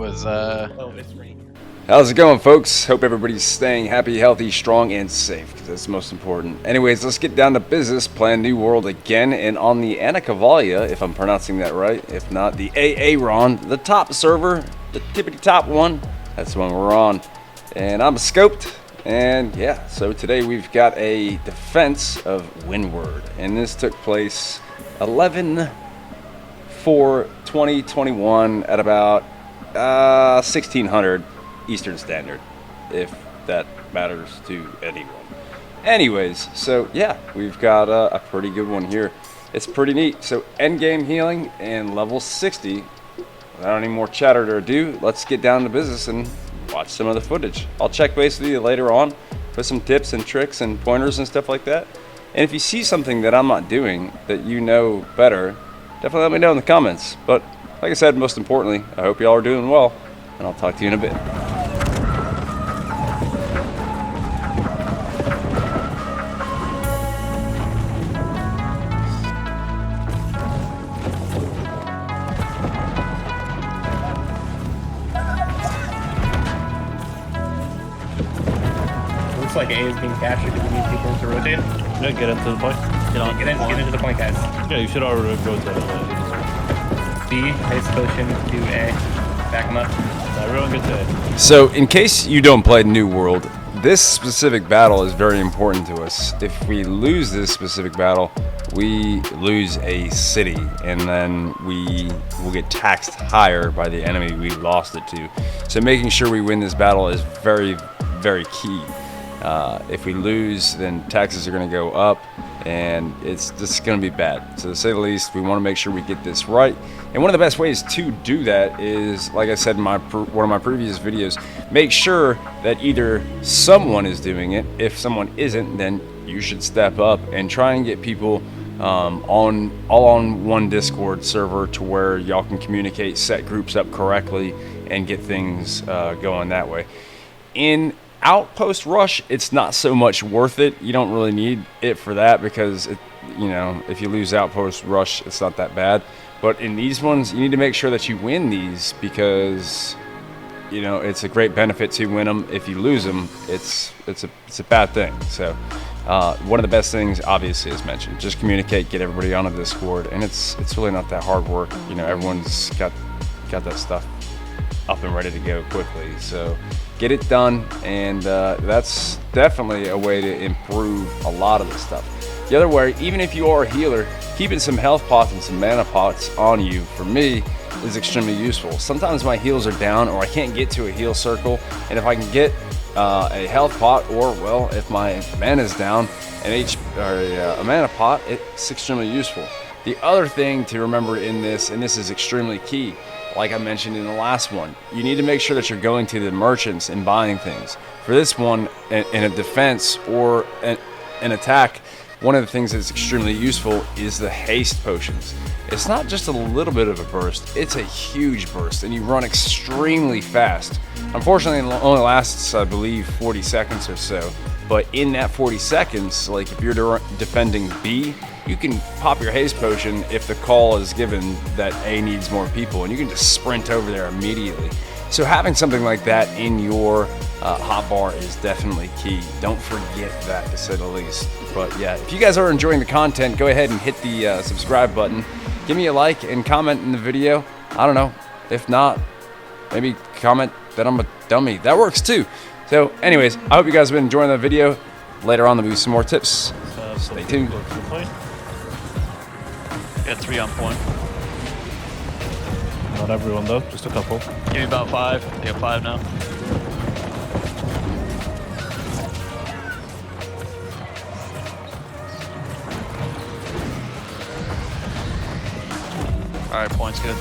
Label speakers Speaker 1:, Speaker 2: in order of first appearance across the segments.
Speaker 1: was
Speaker 2: Oh, it's raining.
Speaker 3: How's it going, folks? Hope everybody's staying happy, healthy, strong, and safe, because that's most important. Anyways, let's get down to business, playing New World again, and on the Aarnivalkea, if I'm pronouncing that right. If not, the Aaron, the top server, the tippity top one. That's the one we're on. And I'm scoped, and yeah, so today we've got a defense of Windward, and this took place 11/4/2021 at about 1600 Eastern Standard, if that matters to anyone. Anyways, so yeah, we've got a pretty good one here. It's pretty neat. So endgame healing and level 60. Without any more chatter to do, let's get down to business and watch some of the footage. I'll check base with you later on with some tips and tricks and pointers and stuff like that. And if you see something that I'm not doing that you know better, definitely let me know in the comments. But like I said, most importantly, I hope y'all are doing well, and I'll talk to you in a bit.
Speaker 2: Looks like A is being captured. Do we need people to rotate?
Speaker 4: Yeah, get into the point.
Speaker 2: Get into the point, guys.
Speaker 4: Yeah, you should already rotate.
Speaker 2: B, ice potion to A. Back them up.
Speaker 4: Everyone gets A.
Speaker 3: So in case you don't play New World, this specific battle is very important to us. If we lose this specific battle, we lose a city, and then we will get taxed higher by the enemy we lost it to. So making sure we win this battle is very, very key. If we lose, then taxes are going to go up, and it's just going to be bad. So to say the least, we want to make sure we get this right. And one of the best ways to do that is, like I said in one of my previous videos, make sure that either someone is doing it. If someone isn't, then you should step up and try and get people all on one Discord server to where y'all can communicate, set groups up correctly, and get things going that way. In Outpost Rush, it's not so much worth it. You don't really need it for that because if you lose Outpost Rush, it's not that bad. But in these ones, you need to make sure that you win these because it's a great benefit to win them. If you lose them, it's a bad thing. So one of the best things, obviously, as mentioned, just communicate, get everybody on a Discord, and it's really not that hard work. Everyone's got that stuff up and ready to go quickly. So get it done, and that's definitely a way to improve a lot of the stuff. The other way, even if you are a healer, keeping some health pots and some mana pots on you, for me, is extremely useful. Sometimes my heals are down, or I can't get to a heal circle, and if I can get a health pot, or well, if my mana is down, a mana pot, it's extremely useful. The other thing to remember in this, and this is extremely key, like I mentioned in the last one, you need to make sure that you're going to the merchants and buying things. For this one, in a defense or an attack, one of the things that's extremely useful is the haste potions. It's not just a little bit of a burst, it's a huge burst, and you run extremely fast. Unfortunately, it only lasts, I believe, 40 seconds or so. But in that 40 seconds, like if you're defending B, you can pop your haste potion if the call is given that A needs more people, and you can just sprint over there immediately. So having something like that in your hotbar is definitely key. Don't forget that, to say the least. But yeah, if you guys are enjoying the content, go ahead and hit the subscribe button. Give me a like and comment in the video. I don't know. If not, maybe comment that I'm a dummy. That works too. So anyways, I hope you guys have been enjoying the video. Later on, there'll be some more tips. Stay tuned.
Speaker 1: got 3 on point.
Speaker 4: Not everyone though, just a couple.
Speaker 1: Give me about 5. I got 5 now. Alright, point's good.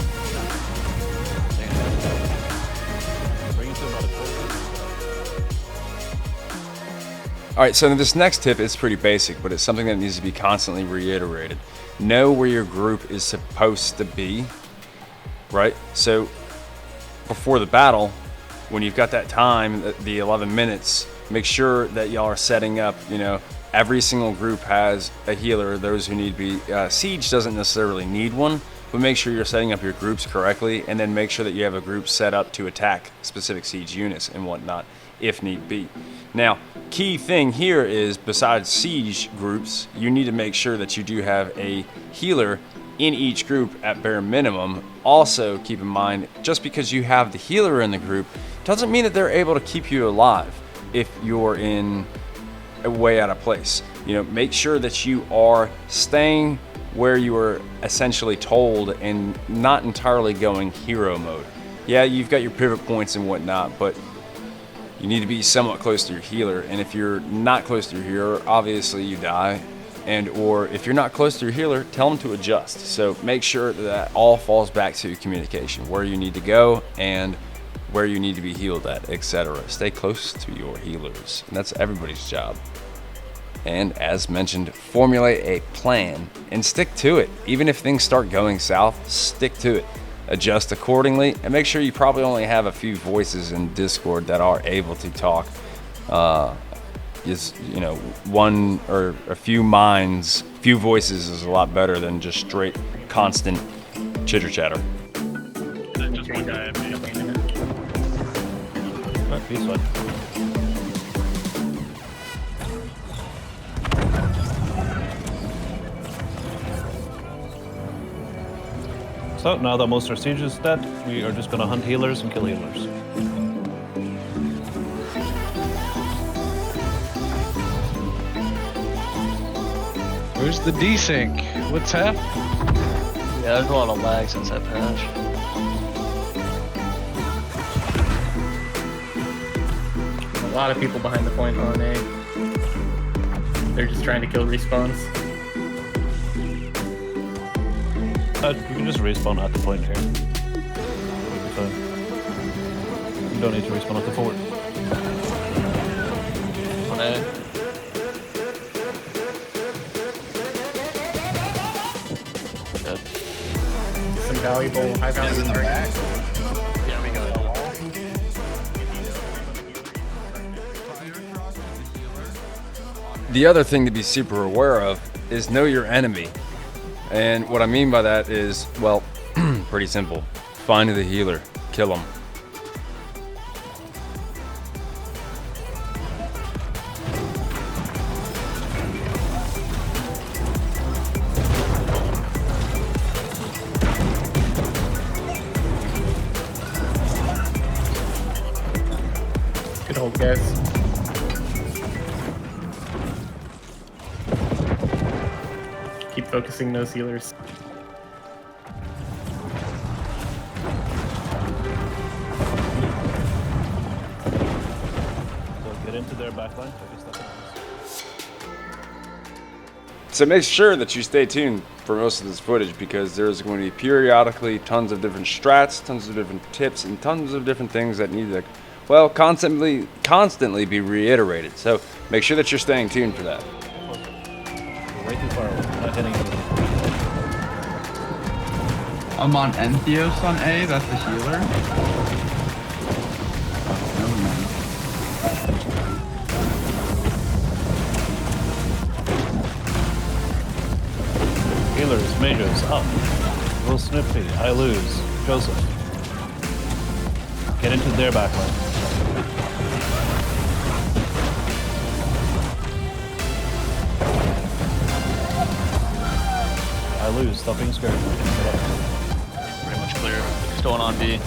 Speaker 4: Bring it to about a quarter.
Speaker 3: Alright, so this next tip is pretty basic, but it's something that needs to be constantly reiterated. Know where your group is supposed to be, right? So before the battle, when you've got that time, the 11 minutes, make sure that y'all are setting up, every single group has a healer, those who need to be. Siege doesn't necessarily need one, but make sure you're setting up your groups correctly, and then make sure that you have a group set up to attack specific siege units and whatnot, if need be. Now, key thing here is, besides siege groups, you need to make sure that you do have a healer in each group at bare minimum. Also, keep in mind, just because you have the healer in the group doesn't mean that they're able to keep you alive if you're in a way out of place. You know, make sure that you are staying where you were essentially told and not entirely going hero mode. Yeah, you've got your pivot points and whatnot, but you need to be somewhat close to your healer. And if you're not close to your healer, obviously you die. And or if you're not close to your healer, tell them to adjust. So make sure that all falls back to communication, where you need to go and where you need to be healed at, etc. Stay close to your healers, and that's everybody's job. And as mentioned, formulate a plan and stick to it. Even if things start going south, stick to it. Adjust accordingly, and make sure you probably only have a few voices in Discord that are able to talk. You know, one or a few minds, few voices is a lot better than just straight constant chitter chatter.
Speaker 1: Just one guy.
Speaker 4: Peace one. So now that most of our siege is dead, we are just gonna hunt healers and kill healers.
Speaker 5: Where's the desync? What's happening?
Speaker 1: Yeah, there's a lot of lag since that patch.
Speaker 2: A lot of people behind the point on A. They're just trying to kill respawns.
Speaker 4: You can just respawn at the point here. It'll be fine. You don't need to respawn at the fort.
Speaker 1: On A. Good.
Speaker 2: Some valuable, high value targets.
Speaker 1: Yeah, we got it.
Speaker 3: The other thing to be super aware of is know your enemy. And what I mean by that is, well, pretty simple. Find the healer, kill him.
Speaker 2: Good hold, guys. Keep focusing those healers.
Speaker 4: So get into their backline.
Speaker 3: So make sure that you stay tuned for most of this footage, because there's going to be periodically tons of different strats, tons of different tips, and tons of different things that need to, well, constantly be reiterated. So make sure that you're staying tuned for that.
Speaker 4: We're way too far away. Not hitting anything.
Speaker 6: I'm on Entheos on A, that's the healer. Never mind.
Speaker 4: Healers, mages, up. Will Snippy, I lose. Joseph. Get into their backline. I lose. Stop being scared.
Speaker 1: Pretty much clear. Still on B.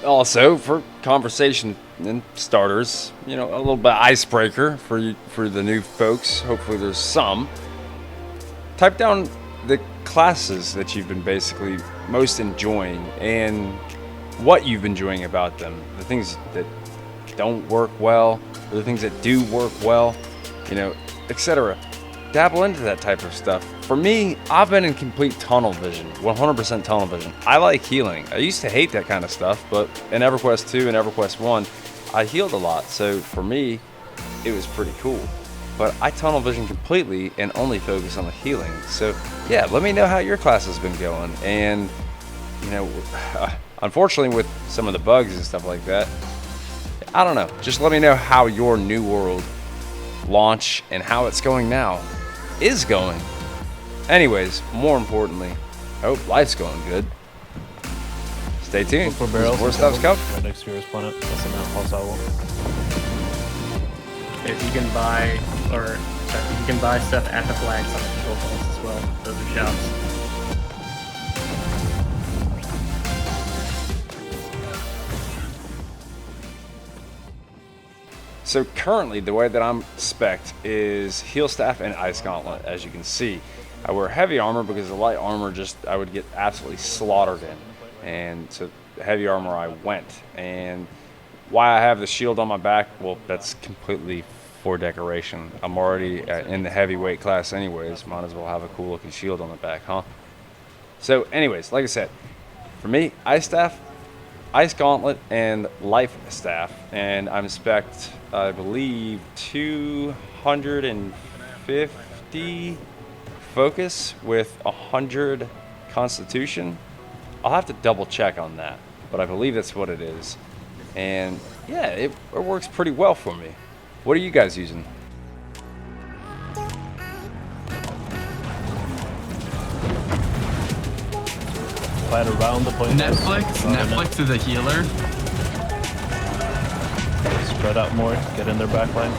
Speaker 3: Also, for conversation and starters, you know, a little bit icebreaker for you, for the new folks. Hopefully there's some. Type down the classes that you've been basically most enjoying and what you've been enjoying about them. The things that don't work well, or the things that do work well, you know, etc. Dabble into that type of stuff. For me, I've been in complete tunnel vision, 100% tunnel vision. I like healing. I used to hate that kind of stuff, but in EverQuest 2 and EverQuest 1, I healed a lot. So for me, it was pretty cool. But I tunnel vision completely and only focus on the healing. So yeah, let me know how your class has been going. And, you know, unfortunately with some of the bugs and stuff like that, I don't know. Just let me know how your New World launch and how it's going now is going. Anyways, more importantly, I hope life's going good. Stay tuned.
Speaker 4: For barrels.
Speaker 3: More stuff's coming.
Speaker 4: Right next to your planet. That's in that house I will.
Speaker 2: If you can buy, or sorry, you can buy stuff at the flags on the control points as well. Those are shops.
Speaker 3: So currently, the way that I'm spec'd is Heal Staff and Ice Gauntlet, as you can see. I wear heavy armor because the light armor I would get absolutely slaughtered in. And so the heavy armor I went. And why I have the shield on my back, well, that's completely for decoration. I'm already in the heavyweight class anyways. Might as well have a cool looking shield on the back, huh? So anyways, like I said, for me, Ice Staff, Ice Gauntlet, and Life Staff. And I'm spec'd, I believe, 250 focus with 100 constitution. I'll have to double check on that, but I believe that's what it is. And yeah, it works pretty well for me. What are you guys using?
Speaker 4: Fight around the point.
Speaker 6: Netflix is a healer.
Speaker 4: Spread out more. Get in their back line.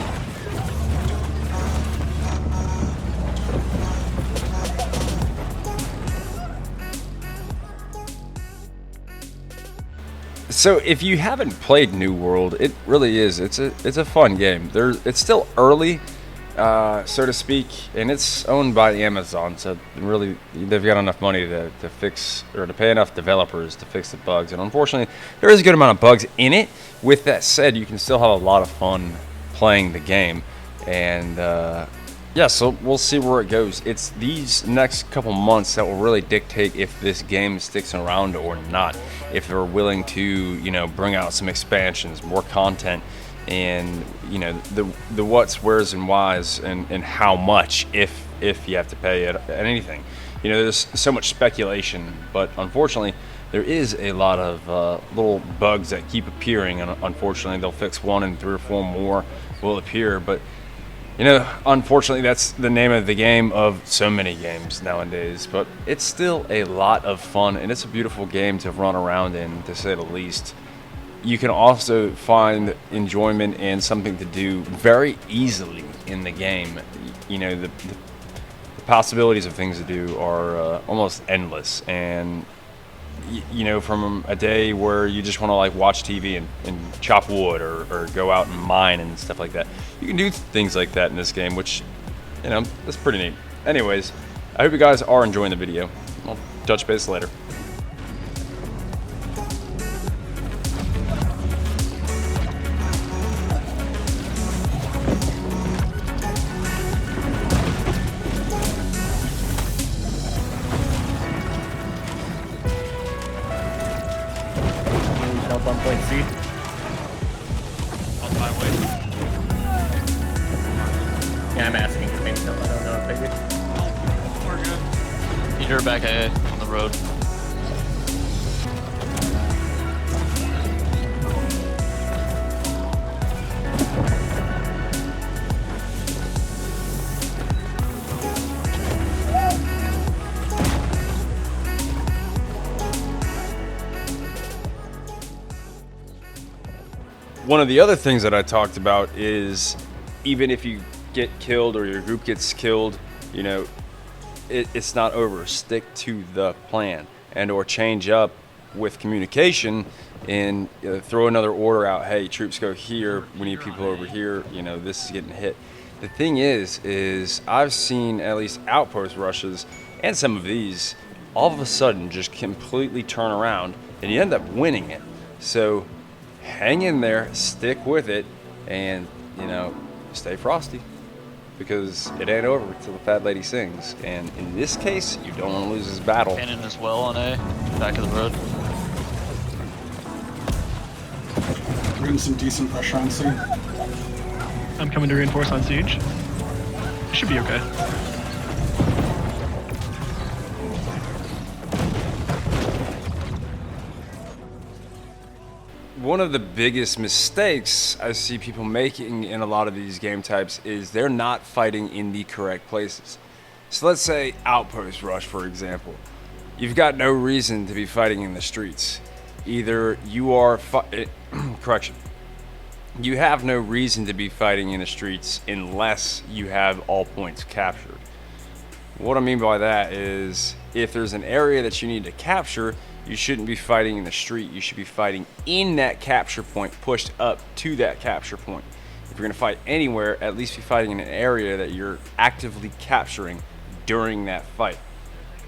Speaker 3: So if you haven't played New World, it really is. It's a fun game. It's still early, so to speak, and it's owned by Amazon. So really, they've got enough money to fix or to pay enough developers to fix the bugs. And unfortunately, there is a good amount of bugs in it. With that said, you can still have a lot of fun playing the game. And yeah, so we'll see where it goes. It's these next couple months that will really dictate if this game sticks around or not. If they're willing to, you know, bring out some expansions, more content, and you know the what's, where's, and why's, and how much if you have to pay at anything. You know, there's so much speculation, but unfortunately, there is a lot of little bugs that keep appearing, and unfortunately, they'll fix one and 3 or 4 more will appear, but. You know, unfortunately, that's the name of the game of so many games nowadays, but it's still a lot of fun, and it's a beautiful game to run around in, to say the least. You can also find enjoyment and something to do very easily in the game. You know, the possibilities of things to do are almost endless, and you know, from a day where you just want to like watch TV and chop wood or go out and mine and stuff like that, you can do things like that in this game, which, you know, that's pretty neat. Anyways, I hope you guys are enjoying the video. I'll touch base later.
Speaker 2: Help on point C.
Speaker 1: On my way.
Speaker 2: Yeah, I'm asking for maybe help. I don't know if they do.
Speaker 1: We're good. You're back AA on the road.
Speaker 3: One of the other things that I talked about is even if you get killed or your group gets killed, you know, it's not over. Stick to the plan and or change up with communication and throw another order out. Hey, troops go here. We need people over here. You know, this is getting hit. The thing is I've seen at least outpost rushes and some of these all of a sudden just completely turn around and you end up winning it. So hang in there, stick with it, and, you know, stay frosty, because it ain't over till the fat lady sings. And in this case, you don't want to lose this battle.
Speaker 1: Cannon as well on A, back of the road.
Speaker 7: Bring some decent pressure on C.
Speaker 8: I'm coming to reinforce on siege. It should be okay.
Speaker 3: one of the biggest mistakes I see people making in a lot of these game types is they're not fighting in the correct places. So let's say Outpost Rush, for example. You've got no reason to be fighting in the streets. Either you are correction. You have no reason to be fighting in the streets unless you have all points captured. What I mean by that is if there's an area that you need to capture, you shouldn't be fighting in the street. You should be fighting in that capture point, pushed up to that capture point. If you're going to fight anywhere, at least be fighting in an area that you're actively capturing during that fight.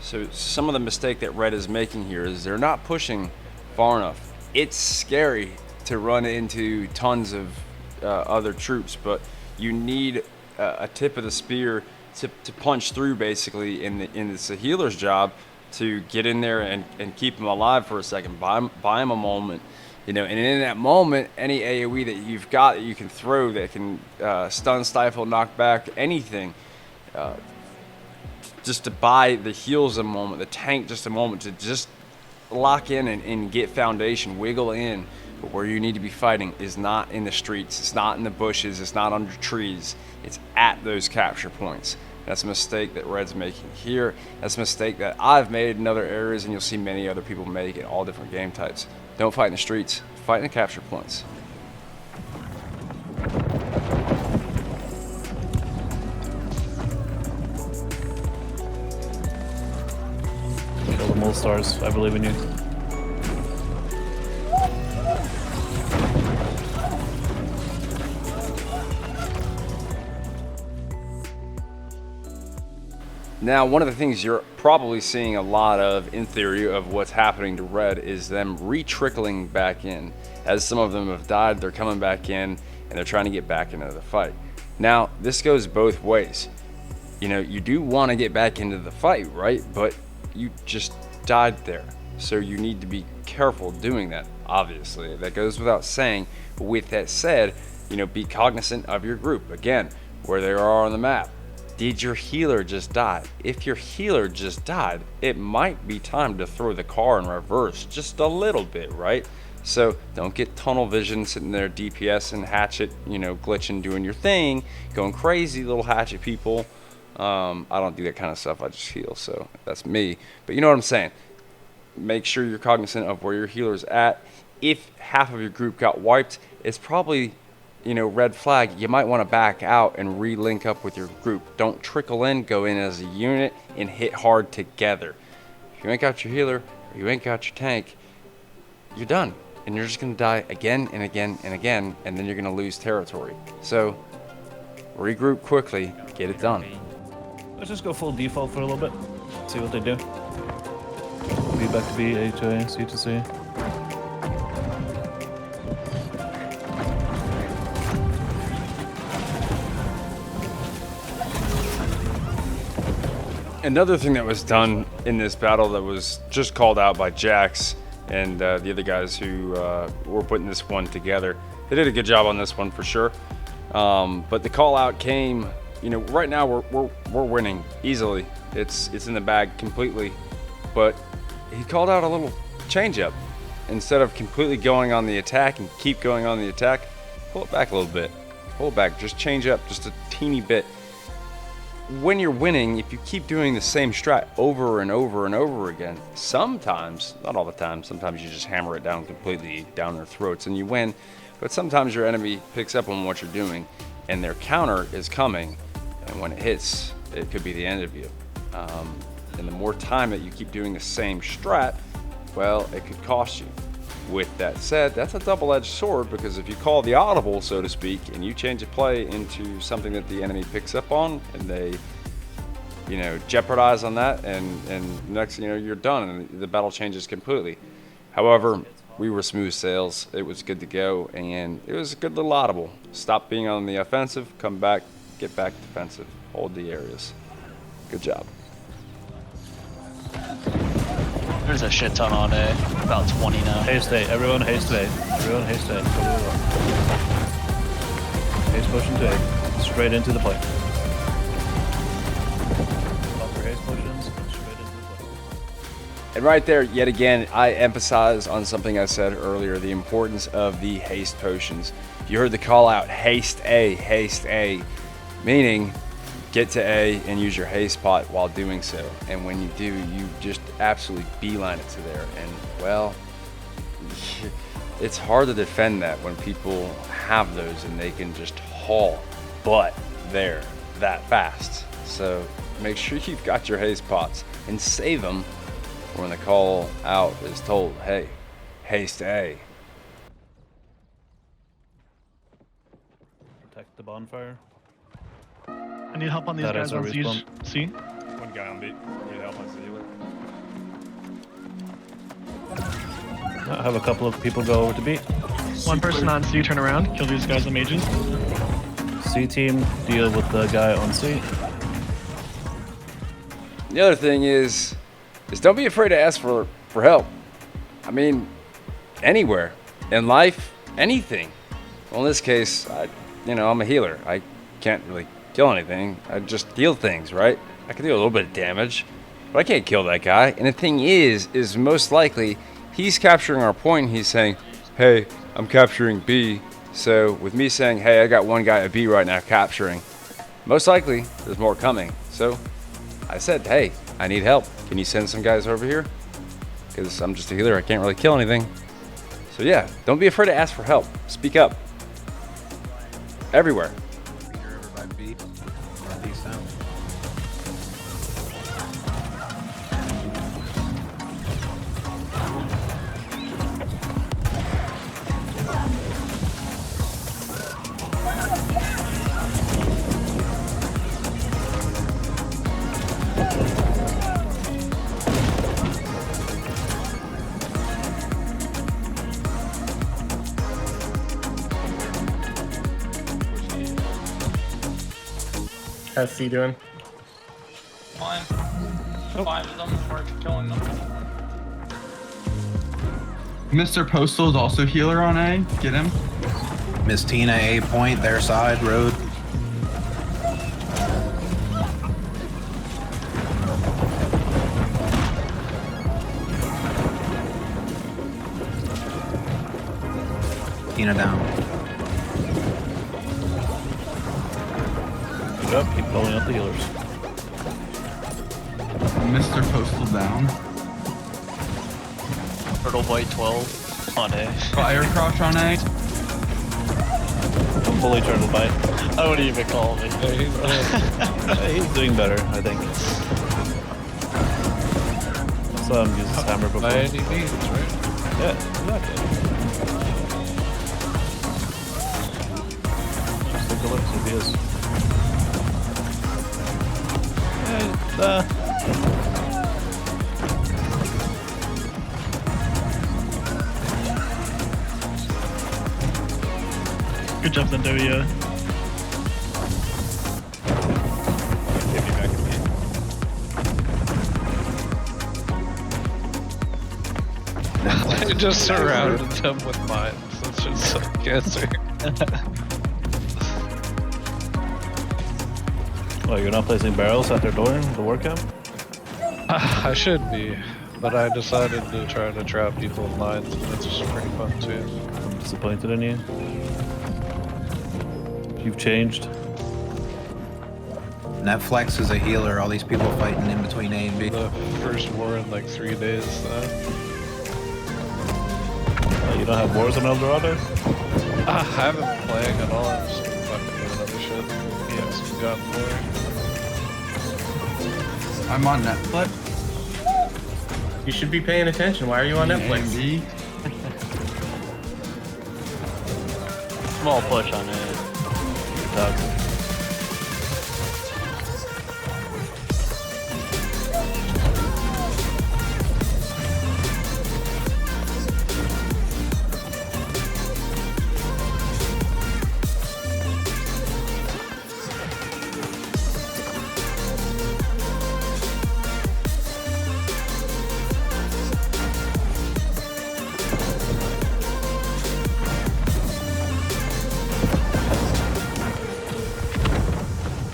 Speaker 3: So some of the mistake that Red is making here is they're not pushing far enough. It's scary to run into tons of other troops, but you need a tip of the spear to punch through, basically, and it's a healer's job to get in there and keep them alive for a second, buy them a moment, and in that moment, any AoE that you've got that you can throw that can stun, stifle, knock back, anything, just to buy the heals a moment, the tank just a moment, to just lock in and get foundation, wiggle in. But where you need to be fighting is not in the streets, it's not in the bushes, it's not under trees, it's at those capture points. That's a mistake that Red's making here. That's a mistake that I've made in other areas, and you'll see many other people make in all different game types. Don't fight in the streets, fight in the capture points.
Speaker 4: Kill the mole stars. I believe in you.
Speaker 3: Now, one of the things you're probably seeing a lot of, in theory, of what's happening to Red is them re-trickling back in. As some of them have died, they're coming back in, and they're trying to get back into the fight. Now, this goes both ways. You do want to get back into the fight, right? But you just died there. So you need to be careful doing that, obviously. That goes without saying. But with that said, be cognizant of your group. Again, where they are on the map. Did your healer just die? If your healer just died, it might be time to throw the car in reverse just a little bit, right? So don't get tunnel vision sitting there DPS and hatchet, glitching, doing your thing, going crazy, little hatchet people. I don't do that kind of stuff. I just heal, so that's me. But you know what I'm saying. Make sure you're cognizant of where your healer's at. If half of your group got wiped, it's probably red flag. You might want to back out and re-link up with your group. Don't trickle in, go in as a unit and hit hard together. If you ain't got your healer or you ain't got your tank, you're done. And you're just going to die again and again and again, and then you're going to lose territory. So regroup quickly, get it done.
Speaker 4: Let's just go full default for a little bit. See what they do. B back to B, A to A, C to C.
Speaker 3: Another thing that was done in this battle that was just called out by Jax and the other guys who were putting this one together. They did a good job on this one for sure. But the call out came, right now we're winning easily. It's in the bag completely. But he called out a little change up. Instead of completely going on the attack and keep going on the attack, pull it back a little bit. Pull it back, just change up just a teeny bit. When you're winning, if you keep doing the same strat over and over and over again, sometimes, not all the time, sometimes you just hammer it down completely down their throats and you win. But sometimes your enemy picks up on what you're doing and their counter is coming, and when it hits, it could be the end of you. And the more time that you keep doing the same strat, well, it could cost you. With that said, that's a double-edged sword, because if you call the audible, so to speak, and you change a play into something that the enemy picks up on, and they, jeopardize on that, and next, you're done, and the battle changes completely. However, we were smooth sails. It was good to go, and it was a good little audible. Stop being on the offensive, come back, get back defensive, hold the areas. Good job.
Speaker 1: There's a shit ton on A. About 20 now.
Speaker 4: Haste A. Everyone haste A. Everyone haste A. Haste potion to A. Straight into the play. Buffer haste potions. Straight into the play.
Speaker 3: And right there, yet again, I emphasize on something I said earlier, the importance of the haste potions. You heard the call out, haste A, meaning get to A and use your haste pot while doing so. And when you do, you just absolutely beeline it to there. And well, it's hard to defend that when people have those and they can just haul butt there that fast. So make sure you've got your haste pots and save them when the call out is told, hey, haste A.
Speaker 4: Protect the bonfire.
Speaker 8: I need help on these
Speaker 4: That
Speaker 8: guys
Speaker 4: is a
Speaker 8: on siege.
Speaker 4: respawn.
Speaker 8: See?
Speaker 9: One guy on beat. Need help on Sealer.
Speaker 4: I have a couple of people go over to B.
Speaker 8: One person on C, turn around, kill these guys on mages.
Speaker 4: C team, deal with the guy on C.
Speaker 3: The other thing is don't be afraid to ask for help. I mean, anywhere in life, anything. Well, in this case, I'm a healer. I can't really kill anything. I just heal things, right? I can do a little bit of damage, but I can't kill that guy. And the thing is most likely he's capturing our point. He's saying, hey, I'm capturing B. So with me saying, hey, I got one guy at B right now capturing, most likely there's more coming. So I said, hey, I need help. Can you send some guys over here? Because I'm just a healer. I can't really kill anything. So yeah, don't be afraid to ask for help. Speak up. Everywhere.
Speaker 10: You're over by B. Northeast down.
Speaker 2: How's C doing?
Speaker 11: Fine. 5 of them, we're killing them.
Speaker 6: Mr. Postal is also healer on A. Get him.
Speaker 10: Miss Tina A point, their side, road. Tina down.
Speaker 4: Good job, keep calling out the healers.
Speaker 6: Mr. Postal down.
Speaker 1: Turtle Bite 12 on A.
Speaker 6: Fire Crouch on A.
Speaker 4: Fully turtle bite.
Speaker 1: I wouldn't even call me.
Speaker 4: He's doing better, I think. I saw him use his hammer before.
Speaker 5: By any means, right?
Speaker 4: Yeah, exactly. Just take a look, see if he is.
Speaker 8: Good job, Zendoia.
Speaker 9: Get me back to me.
Speaker 5: I just surrounded them with mines. That's just so cancer.
Speaker 4: Oh, you're not placing barrels at their door in the war camp?
Speaker 5: I should be, but I decided to try to trap people in mines, and that's just pretty fun too.
Speaker 4: I'm disappointed in you. You've changed.
Speaker 10: Netflix is a healer, all these people fighting in between A and B.
Speaker 5: The first war in like 3 days.
Speaker 4: You don't have wars on El Dorado?
Speaker 5: I haven't been playing at all. I'm just fucking doing other shit. Yeah, just gotten more.
Speaker 6: I'm on Netflix.
Speaker 2: You should be paying attention. Why are you on Netflix?
Speaker 6: B.
Speaker 1: Small push on it.
Speaker 4: Toxic.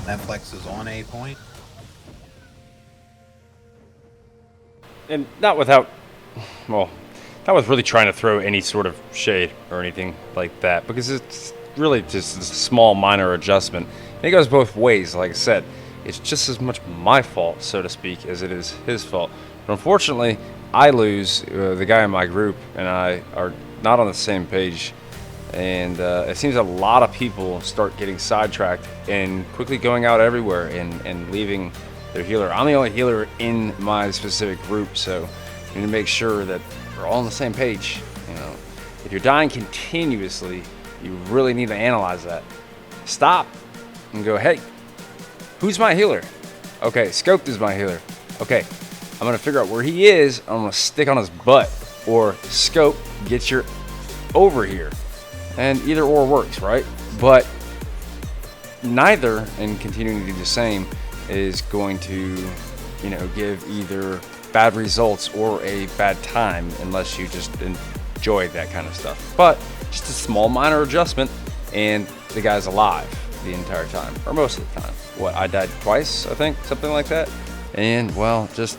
Speaker 10: Netflix is on A point.
Speaker 3: and not without, well, not with really trying to throw any sort of shade or anything like that, because it's really just a small minor adjustment. And it goes both ways. Like I said, it's just as much my fault, so to speak, as it is his fault. But unfortunately, I lose. The guy in my group and I are not on the same page, and it seems a lot of people start getting sidetracked and quickly going out everywhere and leaving their healer. I'm the only healer in my specific group, so you need to make sure that we're all on the same page. You know, if you're dying continuously, you really need to analyze that. Stop and go, hey, who's my healer? Okay, Scoped is my healer. Okay, I'm gonna figure out where he is. I'm gonna stick on his butt. Or Scope, get your over here. And either or works, right? But neither, and continuing to do the same, is going to, you know, give either bad results or a bad time unless you just enjoy that kind of stuff. But just a small minor adjustment and the guy's alive the entire time, or most of the time. What, I died twice, I think, something like that. And well, just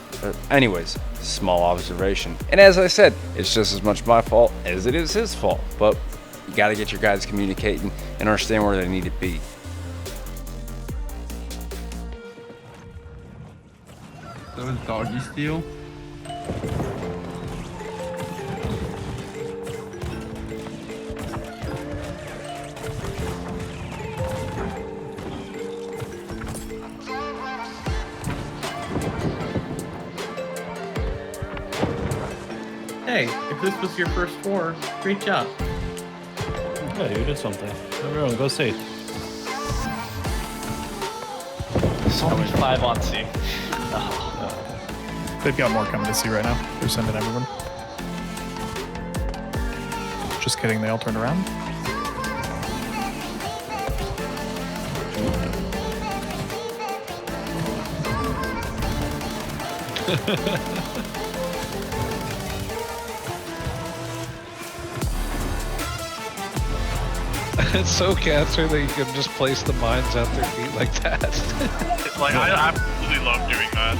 Speaker 3: anyways, small observation. And as I said, it's just as much my fault as it is his fault, but you got to get your guys communicating and understand where they need to be.
Speaker 6: So is doggy steel?
Speaker 2: Hey, if this was your first war, great job.
Speaker 4: Yeah, you did something. Everyone, go see.
Speaker 11: Only 5 on C.
Speaker 8: They've got more coming to see right now. They're sending everyone. Just kidding, they all turned around. It's so cancer that you can just place the mines at their feet like that.
Speaker 9: Like, I absolutely love doing that.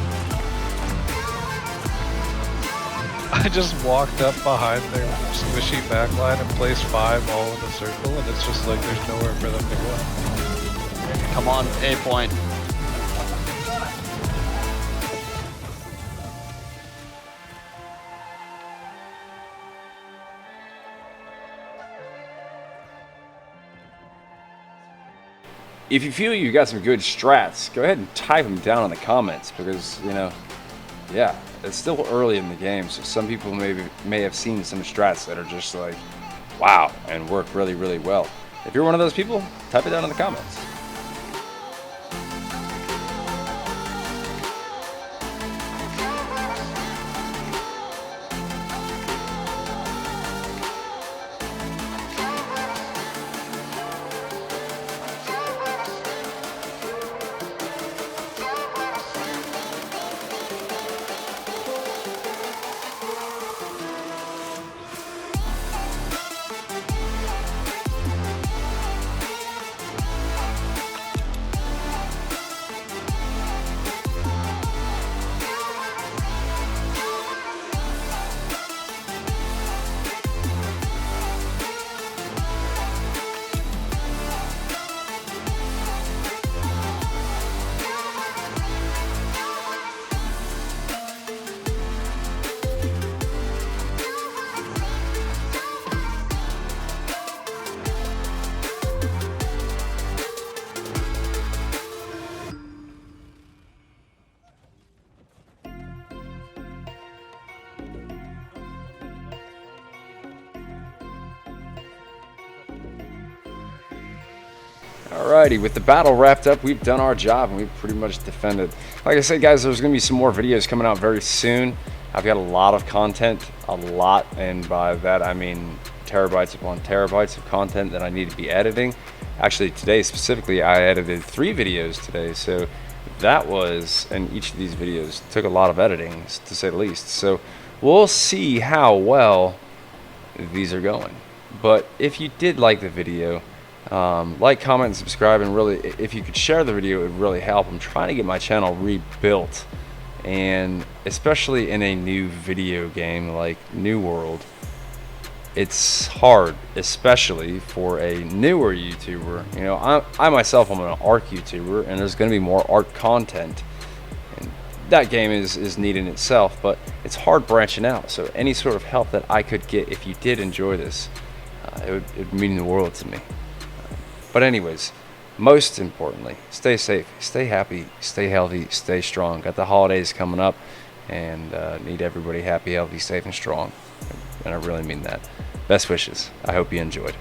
Speaker 5: I just walked up behind their squishy backline and placed 5 all in a circle, and it's just like there's nowhere for them to go.
Speaker 1: Come on, A point.
Speaker 3: If you feel you got some good strats, go ahead and type them down in the comments, because, you know, yeah, it's still early in the game, so some people may have seen some strats that are just like, wow, and work really, really well. If you're one of those people, type it down in the comments. Alrighty, with the battle wrapped up, we've done our job and we've pretty much defended. Like I said, guys, there's going to be some more videos coming out very soon. I've got a lot of content, and by that I mean terabytes upon terabytes of content that I need to be editing. Actually, today specifically, I edited 3 videos today, so that was, and each of these videos took a lot of editing, to say the least. So we'll see how well these are going. But if you did like the video, like, comment, and subscribe, and really, if you could share the video, it would really help. I'm trying to get my channel rebuilt, And especially in a new video game like New World, it's hard, especially for a newer YouTuber. You know, I myself am an ARC YouTuber, and there's going to be more ARC content. And that game is neat in itself, but it's hard branching out. So any sort of help that I could get if you did enjoy this, it would mean the world to me. But anyways, most importantly, stay safe, stay happy, stay healthy, stay strong. Got the holidays coming up, and need everybody happy, healthy, safe, and strong. And I really mean that. Best wishes. I hope you enjoyed.